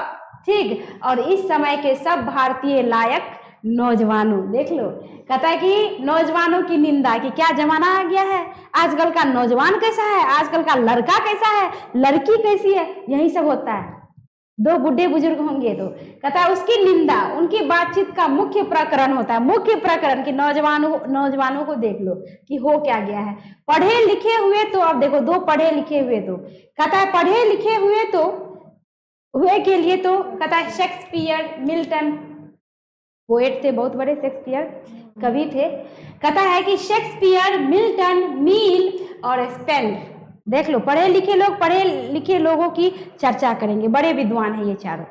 ठीक। और इस समय के सब भारतीय लायक नौजवानों, देख लो, कहता है कि नौजवानों की निंदा, कि क्या जमाना आ गया है, आजकल का नौजवान कैसा है, आजकल का लड़का कैसा है, लड़की कैसी है, यही सब होता है। दो बुढ़े बुजुर्ग होंगे तो कहता है उसकी निंदा, उनकी बातचीत का मुख्य प्रकरण होता है, मुख्य प्रकरण कि नौजवानों को देख लो कि हो क्या गया है। पढ़े लिखे हुए तो, अब देखो, दो पढ़े लिखे हुए तो, कहता है पढ़े लिखे हुए तो हुए के लिए तो, कहता है शेक्सपियर, मिल्टन, पोएट थे बहुत बड़े, शेक्सपियर कवि थे। कहता है कि शेक्सपियर, मिल्टन, मील और स्पेंड, देख लो, पढ़े लिखे लोगों की चर्चा करेंगे, बड़े विद्वान हैं ये चारों।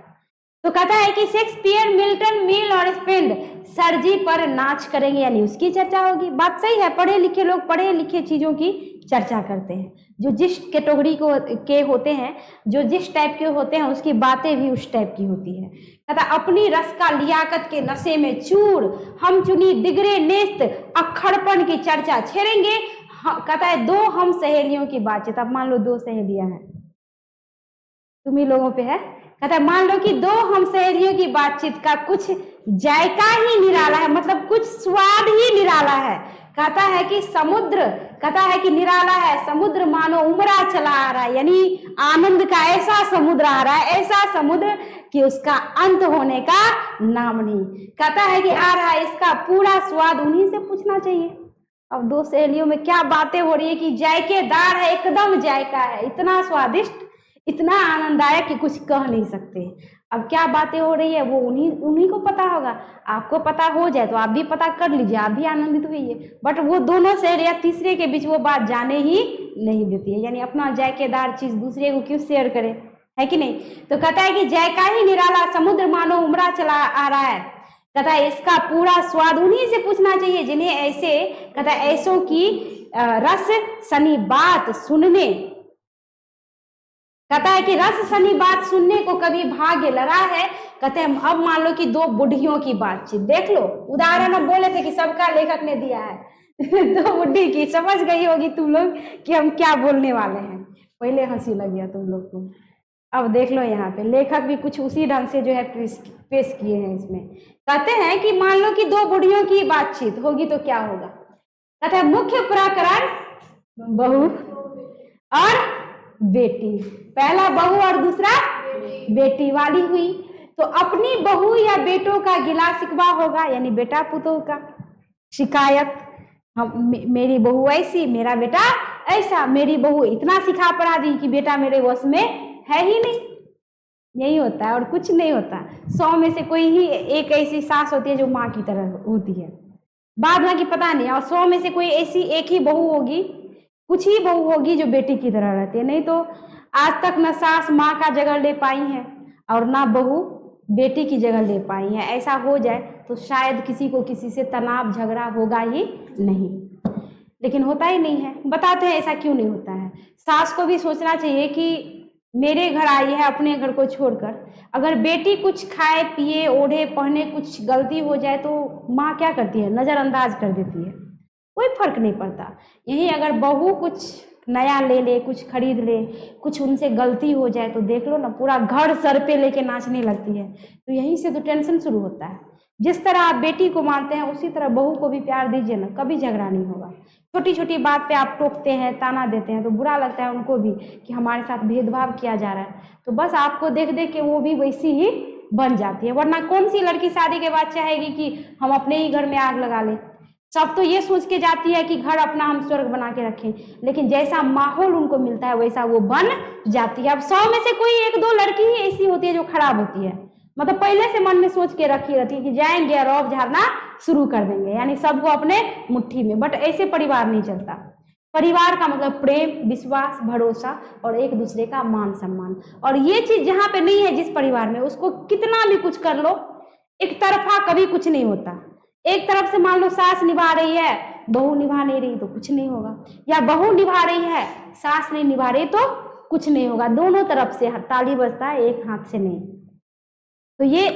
तो कहता है कि शेक्सपियर, मिल्टन, मील और स्पेंड सरजी पर नाच करेंगे, यानी उसकी चर्चा होगी। बात सही है, पढ़े लिखे लोग पढ़े लिखे चीजों की चर्चा करते हैं, जो जिस कैटेगरी के होते हैं, जो जिस टाइप के होते हैं, उसकी बातें भी उस टाइप की होती है। कहता अपनी रस का लियाकत के नशे में चूर, हम चुनी दिगरे नेस्त अक्खड़पन की चर्चा छेड़ेंगे। कहता है दो हम सहेलियों की बातचीत, अब मान लो दो सहेलियां हैं, तुम ही लोगों पे है। कहता है मान लो कि दो हम सहेलियों की बातचीत का कुछ जायका ही निराला है, मतलब कुछ स्वाद ही निराला है। कहता है कि समुद्र, कहता है कि निराला है समुद्र, मानो उमरा चला आ रहा है, यानी आनंद का ऐसा समुद्र आ रहा है, ऐसा समुद्र कि उसका अंत होने का नाम नहीं। कहता है कि आ रहा है, इसका पूरा स्वाद उन्हीं से पूछना चाहिए। अब दो सहेलियों में क्या बातें हो रही है कि जायकेदार है, एकदम जायका है, इतना स्वादिष्ट, इतना आनंददायक कि कुछ कह नहीं सकते। अब क्या बातें हो रही है वो उन्हीं को पता होगा। आपको पता हो जाए तो आप भी पता कर लीजिए, आप भी आनंदित होइए। बट वो दोनों सहेलियां तीसरे के बीच वो बात जाने ही नहीं देती है, यानी अपना जायकेदार चीज दूसरे को क्यों शेयर करे, है कि नहीं। तो कहता है कि जायका ही निराला समुद्र मानो उमरा चला आ रहा है। कहता है इसका पूरा स्वाद उन्हीं से पूछना चाहिए जिन्हें ऐसे, कहता है ऐसों की रस सनी बात सुनने, कहता है कि रस सनी बात सुनने को कभी भाग्य लगा है। कहते हैं अब मान लो कि दो बुढ़ियों की बातचीत, देख लो, उदाहरण हम बोले थे कि सबका लेखक ने दिया है दो बुढ़ी की, समझ गई होगी तुम लोग कि हम क्या बोलने वाले हैं। पहले हंसी लग गया तुम लोग को, अब देख लो यहाँ पे लेखक भी कुछ उसी ढंग से जो है पेश किए हैं इसमें। कहते हैं कि मान लो कि दो बुढ़ियों की बातचीत होगी तो क्या होगा। कहते हैं मुख्य प्रकरण बहू और बेटी, पहला बहू और दूसरा बेटी वाली हुई। तो अपनी बहू या बेटों का गिला शिकवा होगा, यानी बेटा पुतों का शिकायत, हम मेरी बहू ऐसी, मेरा बेटा ऐसा, मेरी बहू इतना सिखा पढ़ा दी कि बेटा मेरे वश में है ही नहीं। यही होता है और कुछ नहीं होता। 100 में से कोई ही एक ऐसी सास होती है जो माँ की तरह होती है, बाद में की पता नहीं। और 100 में से कोई ऐसी एक ही बहू होगी, कुछ ही बहू होगी जो बेटी की तरह रहती है। नहीं तो आज तक न सास माँ का जगह ले पाई है और ना बहू बेटी की जगह ले पाई है। ऐसा हो जाए तो शायद किसी को किसी से तनाव झगड़ा होगा ही नहीं, लेकिन होता ही नहीं है। बताते हैं ऐसा क्यों नहीं होता है। सास को भी सोचना चाहिए कि मेरे घर आई है अपने घर को छोड़कर, अगर बेटी कुछ खाए पिए ओढ़े पहने कुछ गलती हो जाए तो माँ क्या करती है, नजरअंदाज कर देती है, कोई फर्क नहीं पड़ता। यही अगर बहू कुछ नया ले ले, कुछ खरीद ले, कुछ उनसे गलती हो जाए तो देख लो ना, पूरा घर सर पे लेके नाचने लगती है। तो यहीं से तो टेंशन शुरू होता है। जिस तरह आप बेटी को मानते हैं उसी तरह बहू को भी प्यार दीजिए ना, कभी झगड़ा नहीं होगा। छोटी छोटी बात पे आप टोकते हैं, ताना देते हैं तो बुरा लगता है उनको भी कि हमारे साथ भेदभाव किया जा रहा है। तो बस आपको देख देख के वो भी वैसी ही बन जाती है। वरना कौन सी लड़की शादी के बाद चाहेगी कि हम अपने ही घर में आग लगा लें। सब तो ये सोच के जाती है कि घर अपना हम स्वर्ग बना के रखें, लेकिन जैसा माहौल उनको मिलता है वैसा वो बन जाती है। अब 100 में से कोई एक दो लड़की ही ऐसी होती है जो खराब होती है, मतलब पहले से मन में सोच के रखी रहती है कि जाएंगे और रौब झाड़ना शुरू कर देंगे, यानी सबको अपने मुट्ठी में। बट ऐसे परिवार नहीं चलता। परिवार का मतलब प्रेम, विश्वास, भरोसा और एक दूसरे का मान सम्मान। और ये चीज जहाँ पे नहीं है जिस परिवार में, उसको कितना भी कुछ कर लो, एक तरफा कभी कुछ नहीं होता। एक तरफ से मान लो सास निभा रही है, बहू निभा नहीं रही तो कुछ नहीं होगा, या बहू निभा रही है सास नहीं निभा रही तो कुछ नहीं होगा। दोनों तरफ से ताली बजता है, एक हाथ से नहीं। तो ये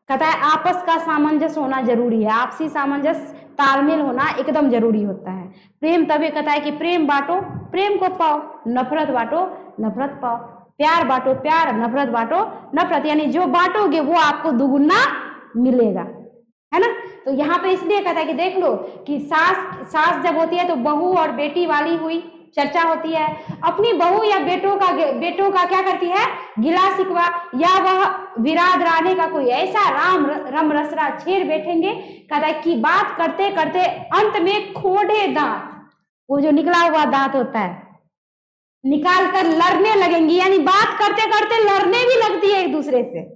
कहता है आपस का सामंजस्य होना जरूरी है, आपसी सामंजस्य तालमेल होना एकदम जरूरी होता है। प्रेम तभी कहता है कि प्रेम बांटो प्रेम को पाओ, नफरत बांटो नफरत पाओ, प्यार बांटो प्यार, नफरत बांटो नफरत, यानी जो बांटोगे वो आपको दुगुना मिलेगा, है ना। तो यहाँ पे इसलिए कहता है कि देख लो कि सास जब होती है तो बहू और बेटी वाली हुई चर्चा होती है, अपनी बहू या बेटों का क्या करती है, गिला शिकवा, या वह विराद राने का कोई ऐसा रम रसरा छेड़ बैठेंगे, कहता है कि बात करते करते अंत में खोड़े दांत, वो जो निकला हुआ दांत होता है, निकाल कर लड़ने लगेंगी, यानी बात करते करते लड़ने भी लगती है एक दूसरे से।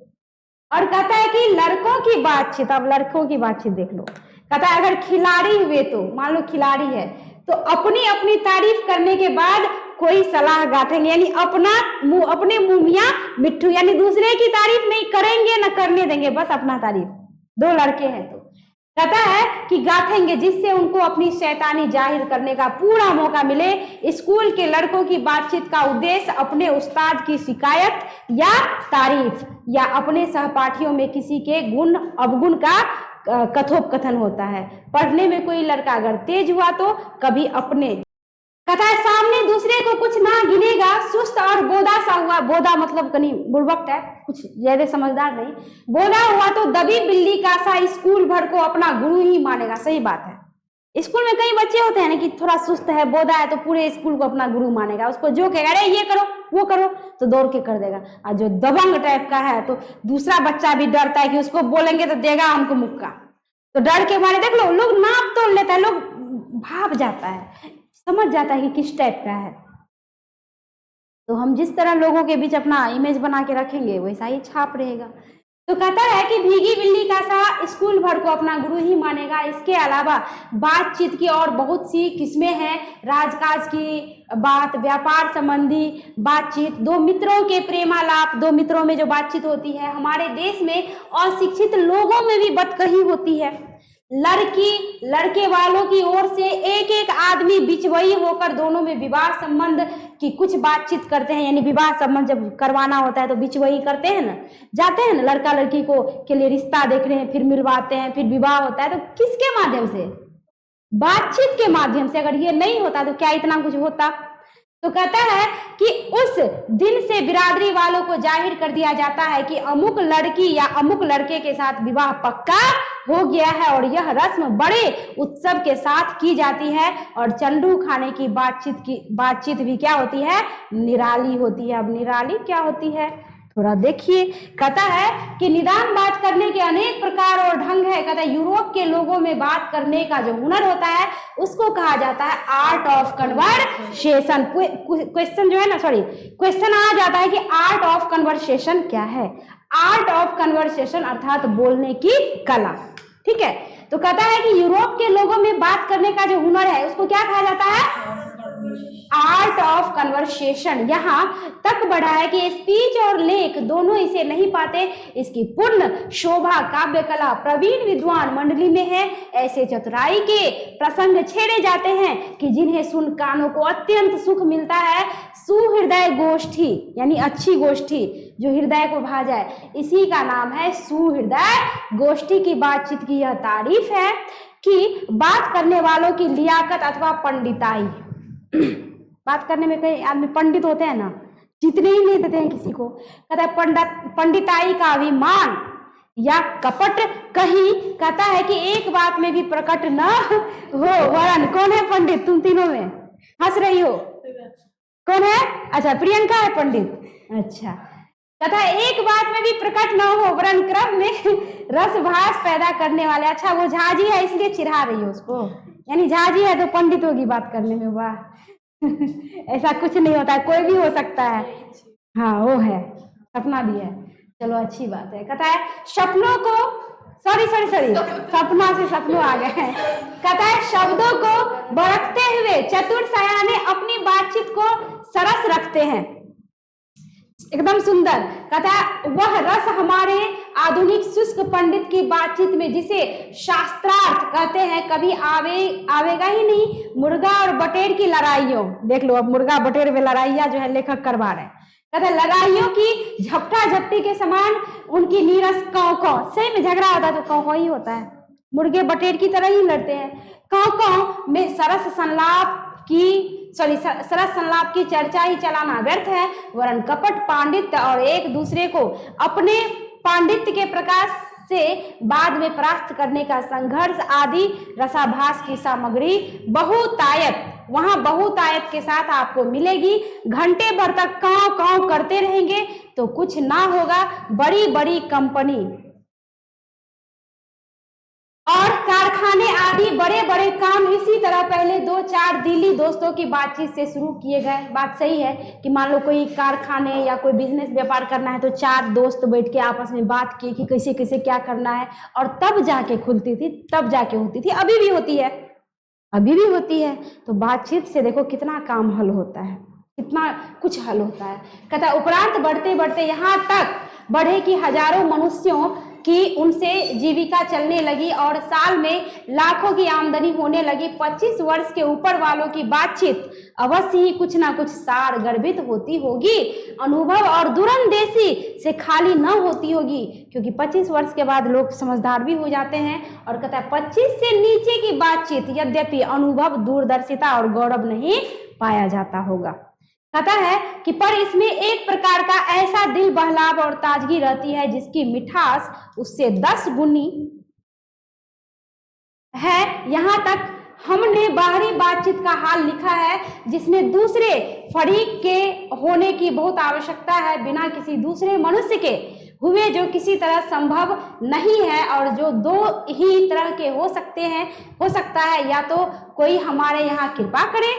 और कहता है कि लड़कों की बातचीत, अब लड़कों की बातचीत देख लो, कहता है अगर खिलाड़ी हुए तो मान लो खिलाड़ी है तो अपनी अपनी तारीफ करने के बाद कोई सलाह गांठेंगे, यानी अपने मुंह मिट्ठू, यानी दूसरे की तारीफ नहीं करेंगे ना करने देंगे, बस अपना तारीफ। दो लड़के हैं तो कहता है कि गांठेंगे जिससे उनको अपनी शैतानी जाहिर करने का पूरा मौका मिले। स्कूल के लड़कों की बातचीत का उद्देश्य अपने उस्ताद की शिकायत या तारीफ या अपने सहपाठियों में किसी के गुण अवगुण का कथोपकथन होता है। पढ़ने में कोई लड़का अगर तेज हुआ तो कभी अपने, कहता है सामने दूसरे को कुछ ना गिनेगा, सुस्त और बोदा सा हुआ, बोदा मतलब कहीं बुड़बक है, कुछ ज्यादा समझदार नहीं, बोदा हुआ तो दबी बिल्ली का सा स्कूल भर को अपना गुरु ही मानेगा। सही बात है, स्कूल में कई बच्चे होते हैं ना कि थोड़ा सुस्त है, बोदा है, तो पूरे स्कूल को अपना गुरु मानेगा, उसको जो कहेगा अरे ये करो वो करो तो दौड़ के कर देगा। और जो दबंग टाइप का है तो दूसरा बच्चा भी डरता है कि उसको बोलेंगे तो देगा हमको मुक्का, तो डर के मारे देख लो लोग नाप तोड़ लेता है, लोग भाप जाता है, समझ जाता है कि किस टाइप का है। तो हम जिस तरह लोगों के बीच अपना इमेज बना के रखेंगे वैसा ही छाप रहेगा। तो कहता है कि भीगी बिल्ली का सा स्कूल भर को अपना गुरु ही मानेगा। इसके अलावा बातचीत की और बहुत सी किस्में हैं, राजकाज की बात, व्यापार संबंधी बातचीत, दो मित्रों के प्रेमालाप, दो मित्रों में जो बातचीत होती है। हमारे देश में अशिक्षित लोगों में भी बतकही होती है। लड़की लड़के वालों की ओर से एक एक आदमी बिचवई होकर दोनों में विवाह संबंध की कुछ बातचीत करते हैं, यानी विवाह संबंध जब करवाना होता है तो बिचवई करते हैं ना, जाते हैं ना लड़का लड़की को के लिए रिश्ता देख रहे हैं, फिर मिलवाते हैं, फिर विवाह होता है, तो किसके माध्यम से, बातचीत के माध्यम से। अगर ये नहीं होता तो क्या इतना कुछ होता। तो कहता है कि उस दिन से बिरादरी वालों को जाहिर कर दिया जाता है कि अमुक लड़की या अमुक लड़के के साथ विवाह पक्का हो गया है, और यह रस्म बड़े उत्सव के साथ की जाती है। और चंडू खाने की बातचीत भी क्या होती है, निराली होती है। अब निराली क्या होती है थोड़ा देखिए। कहता है कि निदान बात करने के अनेक प्रकार और ढंग है। कहता है यूरोप के लोगों में बात करने का जो हुनर होता है उसको कहा जाता है आर्ट ऑफ कन्वर्सेशन। क्वेश्चन जो है ना, सॉरी क्वेश्चन आ जाता है कि आर्ट ऑफ कन्वर्सेशन क्या है। आर्ट ऑफ कन्वर्सेशन अर्थात बोलने की कला, ठीक है। तो कहता है कि यूरोप के लोगों में बात करने का जो हुनर है उसको क्या कहा जाता है, आर्ट ऑफ कन्वर्सेशन। यहाँ तक बढ़ा है कि स्पीच और लेख दोनों इसे नहीं पाते, इसकी पूर्ण शोभा काव्य कला प्रवीण विद्वान मंडली में है। ऐसे चतुराई के प्रसंग छेड़े जाते हैं कि जिन्हें सुन कानों को अत्यंत सुख मिलता है। सुहृदय गोष्ठी यानी अच्छी गोष्ठी जो हृदय को भा जाए, इसी का नाम है सुहृदय गोष्ठी। की बातचीत की यह तारीफ है कि बात करने वालों की लियाकत अथवा पंडिताई। बात करने में कई आदमी पंडित होते हैं ना, जितने ही नहीं देते हैं किसी को। कहता है पंडिताई का अभिमान या कपट कहीं, कहता है कि एक बात में भी प्रकट न हो वरन। कौन है पंडित तुम तीनों में, हंस रही हो, कौन है? अच्छा प्रियंका है पंडित, अच्छा। कहता है एक बात में भी प्रकट न हो वरन क्रम में रस भास पैदा करने वाले। अच्छा वो झाजी है इसलिए चिढ़ा रही हो उसको, यानी झाजी है तो पंडित होगी बात करने में, वाह ऐसा कुछ नहीं होता है, कोई भी हो सकता है। हाँ वो है, सपना भी है, चलो अच्छी बात है। कहता है सपनों को, सॉरी सपना से सपनों आ गए हैं। कहता है शब्दों को बरतते हुए चतुर सयाने अपनी बातचीत को सरस रखते हैं, एकदम सुंदर। कहता है वह रस हमारे आधुनिक शुष्क पंडित की बातचीत में, जिसे शास्त्रार्थ कहते हैं, कभी आवेगा ही नहीं। मुर्गा और बटेर की लड़ाइयों, देख लो अब मुर्गा बटेर में लड़ाइयां जो है लेखक करवा रहे हैं। कहता है लड़ाइयों की झपटा झपटी पट्टी के समान उनकी नीरस काव काव, सही में झगड़ा होता है तो काव काव ही होता है, मुर्गे बटेर की तरह ही लड़ते हैं। काव काव में सरस संलाप की चर्चा ही चलाना व्यर्थ है, वरन कपट पांडित्य और एक दूसरे को अपने पांडित्य के प्रकाश से बाद में परास्त करने का संघर्ष आदि रसाभास की सामग्री बहुतायत, वहां बहुतायत के साथ आपको मिलेगी। घंटे भर तक कांव कांव करते रहेंगे तो कुछ ना होगा। बड़ी बड़ी कंपनी और कारखाने आदि बड़े बड़े काम इसी तरह पहले 2-4 दिल्ली दोस्तों की बातचीत से शुरू किए गए। बात सही है कि मान लो कोई कारखाने या कोई बिजनेस व्यापार करना है तो 4 दोस्त बैठ के आपस में बात की कि कैसे कैसे क्या करना है, और तब जाके खुलती थी, तब जाके होती थी। अभी भी होती है, अभी भी होती है। तो बातचीत से देखो कितना काम हल होता है, कितना कुछ हल होता है। कहता है उपरांत बढ़ते बढ़ते यहाँ तक बढ़े कि हजारों मनुष्यों की उनसे जीविका चलने लगी और साल में लाखों की आमदनी होने लगी। 25 वर्ष के ऊपर वालों की बातचीत अवश्य ही कुछ ना कुछ सार गर्भित होती होगी, अनुभव और दूरंदेशी से खाली न होती होगी, क्योंकि 25 वर्ष के बाद लोग समझदार भी हो जाते हैं। और कहता है 25 से नीचे की बातचीत यद्यपि अनुभव, दूरदर्शिता और गौरव नहीं पाया जाता होगा। कहता है कि पर इसमें एक प्रकार का ऐसा दिल बहलाव और ताजगी रहती है जिसकी मिठास उससे 10 गुनी है। यहाँ तक हमने बाहरी बातचीत का हाल लिखा है जिसमें दूसरे फरीक के होने की बहुत आवश्यकता है, बिना किसी दूसरे मनुष्य के हुए जो किसी तरह संभव नहीं है, और जो 2 ही तरह के हो सकता है, या तो कोई हमारे यहाँ कृपा करे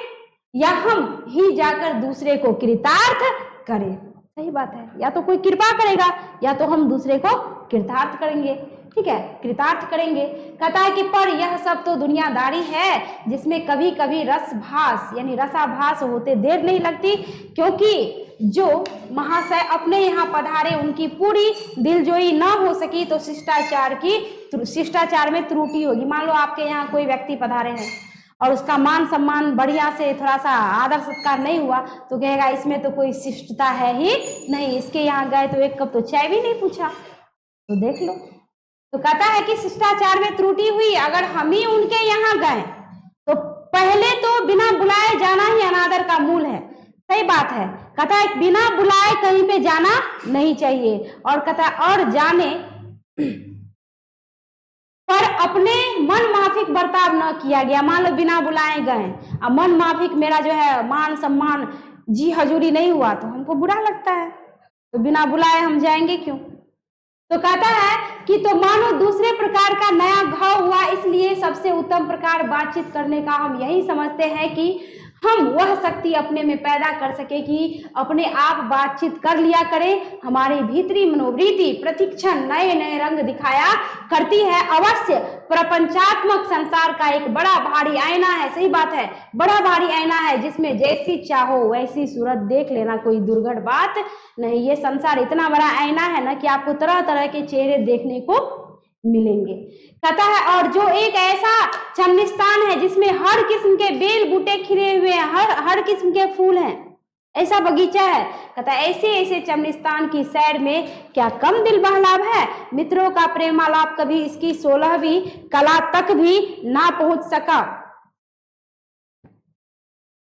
या हम ही जाकर दूसरे को कृतार्थ करें। सही बात है, या तो कोई कृपा करेगा या तो हम दूसरे को कृतार्थ करेंगे। ठीक है, कृतार्थ करेंगे। कहता है कि पर यह सब तो दुनियादारी है जिसमें कभी कभी रसभास यानी रसाभास होते देर नहीं लगती, क्योंकि जो महाशय अपने यहाँ पधारे उनकी पूरी दिलजोई न हो सकी तो शिष्टाचार में त्रुटि होगी। मान लो आपके यहाँ कोई व्यक्ति पधारे हैं और उसका मान सम्मान बढ़िया से थोड़ा सा आदर सत्कार नहीं हुआ तो कहेगा इसमें तो कोई शिष्टता है ही नहीं, इसके यहाँ गए तो एक कप तो चाय भी नहीं पूछा। तो देख लो, तो कहता है कि शिष्टाचार में त्रुटि हुई। अगर हम ही उनके यहाँ गए तो पहले तो बिना बुलाए जाना ही अनादर का मूल है। सही बात है। कहता है बिना बुलाए कहीं पे जाना नहीं चाहिए, और कहता है और जाने पर अपने मन माफिक बर्ताव न किया गया। मान लो बिना बुलाए गए, अब मन माफिक मेरा जो है मान सम्मान जी हजूरी नहीं हुआ तो हमको बुरा लगता है, तो बिना बुलाए हम जाएंगे क्यों। तो कहता है कि तो मानो दूसरे प्रकार का नया घाव हुआ, इसलिए सबसे उत्तम प्रकार बातचीत करने का हम यही समझते हैं कि हम वह शक्ति अपने में पैदा कर सके कि अपने आप बातचीत कर लिया करें। हमारी भीतरी मनोवृत्ति प्रतिक्षण नए नए रंग दिखाया करती है। अवश्य प्रपंचात्मक संसार का एक बड़ा भारी आईना है। सही बात है, बड़ा भारी आईना है जिसमें जैसी चाहो वैसी सूरत देख लेना, कोई दुर्घट बात नहीं। ये संसार इतना बड़ा आईना है ना कि आपको तरह तरह के चेहरे देखने को मिलेंगे। कहता है और जो एक ऐसा चमनिस्तान है जिसमें हर किस्म के बेल बूटे खिले हुए हैं, हर किस्म के फूल हैं, ऐसा बगीचा है। कहता है ऐसे ऐसे चमनिस्तान की सैर में क्या कम दिल बहलाव है। मित्रों का प्रेमालाप कभी इसकी 16वीं कला तक भी ना पहुंच सका।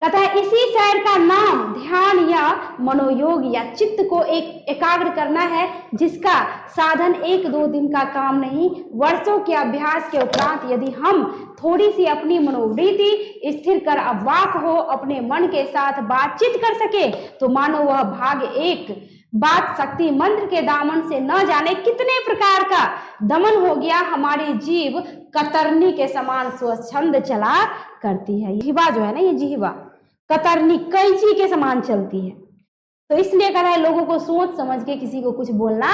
कहता है इसी सैर का नाम ध्यान या मनोयोग या चित्त को एकाग्र करना है, जिसका साधन 1-2 दिन का काम नहीं, वर्षों के अभ्यास के उपरांत यदि हम थोड़ी सी अपनी मनोवृत्ति स्थिर कर अवाक हो अपने मन के साथ बातचीत कर सके तो मानो वह भाग एक बात शक्ति मंत्र के दामन से न जाने कितने प्रकार का दमन हो गया। हमारी जीव कतरनी के समान स्वच्छंद चला करती है। जिह्वा जो है ना, ये जिह्वा कतरनी कैंची के समान चलती है। तो इसलिए कह रहा है लोगों को सोच समझ के किसी को कुछ बोलना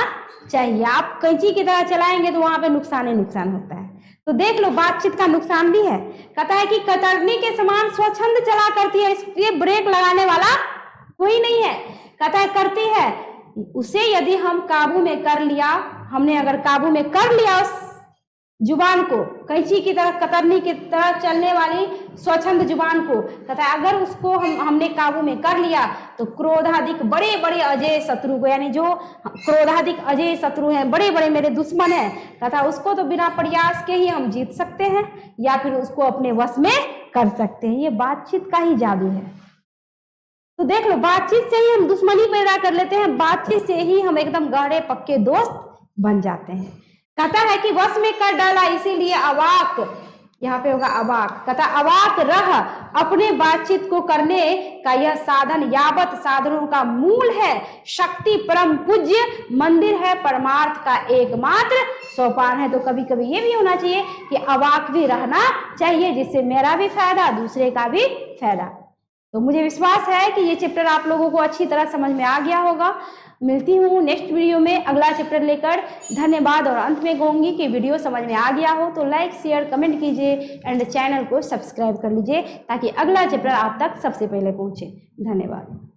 चाहिए। आप कैंची की तरह चलाएंगे तो वहां पे नुकसान ही नुकसान होता है। तो देख लो बातचीत का नुकसान भी है। कहता है कि कतरनी के समान स्वच्छंद चला करती है, इसलिए ब्रेक लगाने वाला कोई नहीं है। कहता है करती है, उसे यदि हम काबू में कर लिया, हमने अगर काबू में कर लिया उस जुबान को, कैंची की तरह कतरनी की तरह चलने वाली स्वच्छंद जुबान को, तथा अगर उसको हमने काबू में कर लिया तो क्रोधाधिक बड़े बड़े अजय शत्रु को, यानी जो क्रोधाधिक अजय शत्रु हैं, बड़े बड़े मेरे दुश्मन हैं, तथा उसको तो बिना प्रयास के ही हम जीत सकते हैं या फिर उसको अपने वश में कर सकते हैं। ये बातचीत का ही जादू है। तो देख लो, बातचीत से ही हम दुश्मनी पैदा कर लेते हैं, बातचीत से ही हम एकदम गहरे पक्के दोस्त बन जाते हैं। कहता है कि वश में कर डाला इसीलिए अवाक, यहाँ पे होगा अवाक, कहता अवाक रह अपने बातचीत को करने का यह साधन यावत साधनों का मूल है, शक्ति परम पूज्य मंदिर है, परमार्थ का एकमात्र सोपान है। तो कभी कभी ये भी होना चाहिए कि अवाक भी रहना चाहिए, जिससे मेरा भी फायदा, दूसरे का भी फायदा। तो मुझे विश्वास है कि ये चैप्टर आप लोगों को अच्छी तरह समझ में आ गया होगा। मिलती हूँ नेक्स्ट वीडियो में अगला चैप्टर लेकर। धन्यवाद। और अंत में कहूंगी कि वीडियो समझ में आ गया हो तो लाइक शेयर कमेंट कीजिए एंड चैनल को सब्सक्राइब कर लीजिए ताकि अगला चैप्टर आप तक सबसे पहले पहुंचे। धन्यवाद।